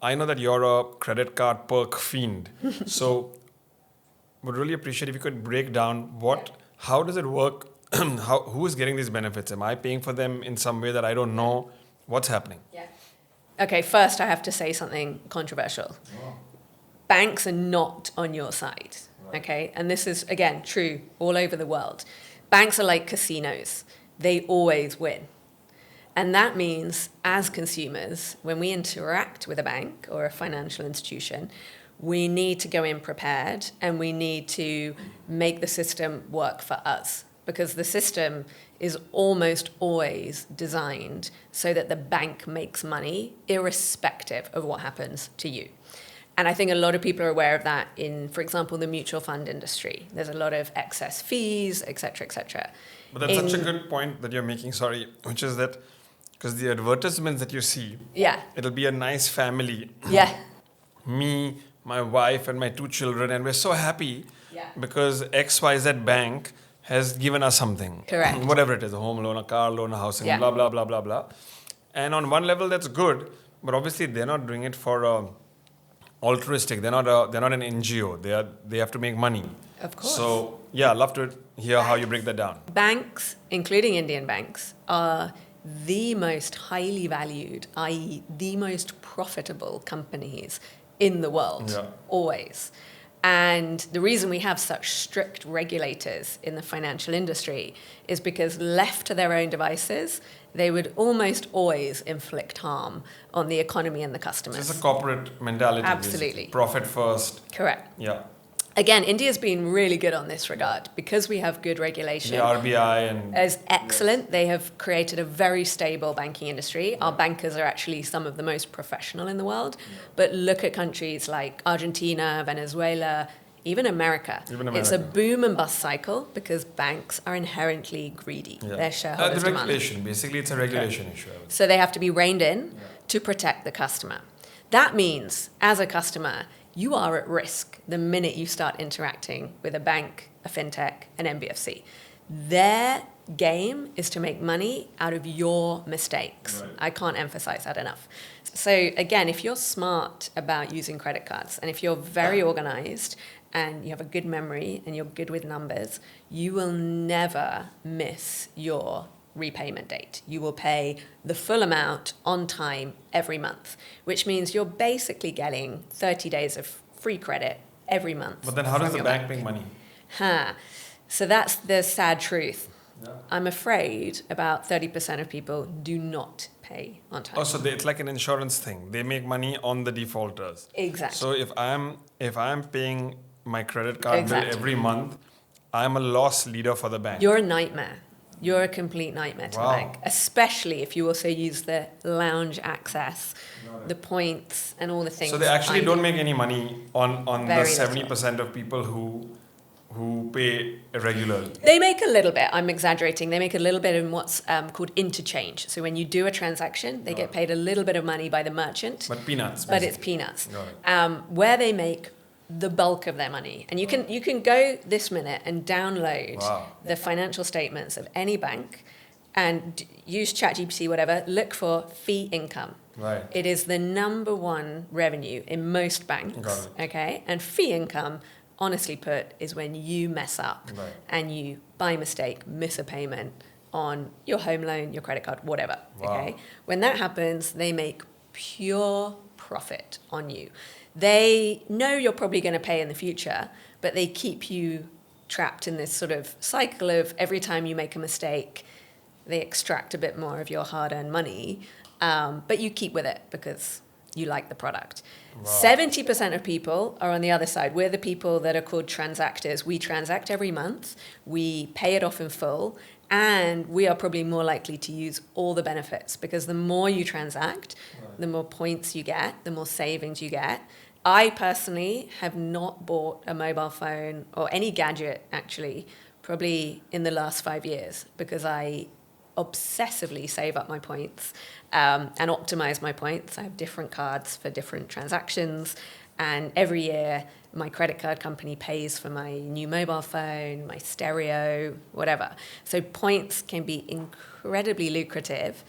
I know that you're a credit card perk fiend. So would really appreciate if you could break down how does it work? Who is getting these benefits? Am I paying for them in some way that I don't know? What's happening? Yeah. Okay, first I have to say something controversial. Oh. Banks are not on your side, okay? And this is, again, true all over the world. Banks are like casinos. They always win. And that means, as consumers, when we interact with a bank or a financial institution, we need to go in prepared and we need to make the system work for us, because the system is almost always designed so that the bank makes money irrespective of what happens to you. And I think a lot of people are aware of that in, for example, the mutual fund industry. There's a lot of excess fees, et cetera, et cetera. But that's such a good point that you're making, which is that because the advertisements that you see, it'll be a nice family. Yeah. Me, my wife, and my 2 children, and we're so happy because XYZ bank has given us something. Correct. Whatever it is, a home loan, a car loan, a housing, blah, blah, blah, blah, blah. And on one level, that's good, but obviously they're not doing it for altruistic. They're not an NGO. They have to make money. Of course. So, yeah, I'd love to hear how you break that down. Banks, including Indian banks, are the most highly valued, i.e. the most profitable companies in the world, always. And the reason we have such strict regulators in the financial industry is because left to their own devices, they would almost always inflict harm on the economy and the customers. It's a corporate mentality. Absolutely. Basically. Profit first. Correct. Yeah. Again, India's been really good on this regard because we have good regulation. The RBI is excellent. They have created a very stable banking industry. Our bankers are actually some of the most professional in the world. But look at countries like Argentina, Venezuela, even America. It's a boom and bust cycle because banks are inherently greedy. They're shareholders. The regulation, basically, it's a regulation issue. So they have to be reined in to protect the customer. That means, as a customer, you are at risk the minute you start interacting with a bank, a fintech, an NBFC. Their game is to make money out of your mistakes. Right. I can't emphasize that enough. So again, if you're smart about using credit cards and if you're very organized and you have a good memory and you're good with numbers, you will never miss your repayment date. You will pay the full amount on time every month, which means you're basically getting 30 days of free credit every month. But then how does the bank make money? So that's the sad truth. I'm afraid about 30% of people do not pay on time. Oh, so it's like an insurance thing. They make money on the defaulters. Exactly. So if I'm paying my credit card bill every month, I'm a loss leader for the bank. You're a nightmare. You're a complete nightmare to the bank, especially if you also use the lounge access, the points, and all the things. So they actually don't make any money on the 70% of people who pay regularly. They make a little bit. I'm exaggerating. They make a little bit in what's called interchange. So when you do a transaction, they get paid a little bit of money by the merchant. But peanuts. But it's peanuts. Where they make the bulk of their money. And you can go this minute and download the financial statements of any bank and use ChatGPT, whatever, look for fee income. Right. It is the number one revenue in most banks. Okay? And fee income, honestly put, is when you mess up and you, by mistake, miss a payment on your home loan, your credit card, whatever. Okay? When that happens, they make pure profit on you. They know you're probably going to pay in the future, but they keep you trapped in this sort of cycle of every time you make a mistake, they extract a bit more of your hard-earned money, but you keep with it because you like the product. 70% of people are on the other side. We're the people that are called transactors. We transact every month, we pay it off in full, and we are probably more likely to use all the benefits because the more you transact, the more points you get, the more savings you get. I personally have not bought a mobile phone or any gadget, actually, probably in the last 5 years because I obsessively save up my points and optimize my points. I have different cards for different transactions, and every year my credit card company pays for my new mobile phone, my stereo, whatever. So points can be incredibly lucrative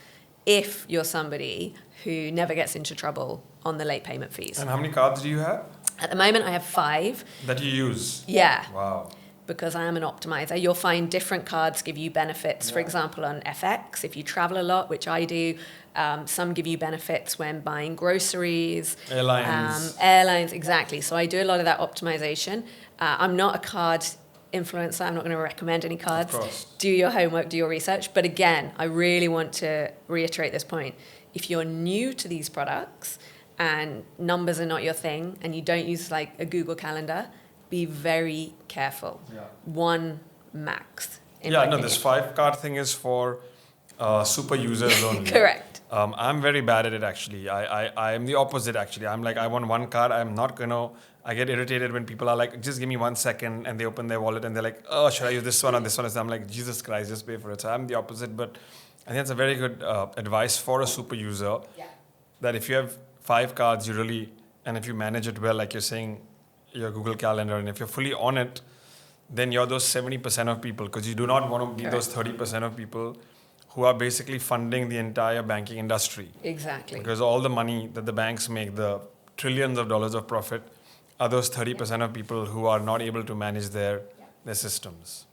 if you're somebody who never gets into trouble on the late payment fees. And how many cards do you have At the moment, I have 5. that you use? Yeah. Wow. Because I am an optimizer. You'll find different cards give you benefits, for example, on FX, if you travel a lot, which I do. Some give you benefits when buying groceries. Airlines. Exactly. So I do a lot of that optimization. I'm not a card influencer. I'm not going to recommend any cards. Of course. Do your homework, do your research. But again, I really want to reiterate this point. If you're new to these products and numbers are not your thing and you don't use like a Google Calendar, be very careful. Yeah. 1 max. This 5-card thing is for super users only. Correct. I'm very bad at it actually. I am the opposite actually. I'm like, I want 1 card. I'm not gonna. I get irritated when people are like, just give me 1 second, and they open their wallet and they're like, oh, should I use this one or this one? So I'm like, Jesus Christ, just pay for it. So I'm the opposite, but I think it's a very good advice for a super user. Yeah. That if you have 5 cards, you really, and if you manage it well, like you're saying, your Google Calendar, and if you're fully on it, then you're those 70% of people, because you do not want to be those 30% of people who are basically funding the entire banking industry. Exactly. Because all the money that the banks make, the trillions of dollars of profit, are those 30% of people who are not able to manage their systems.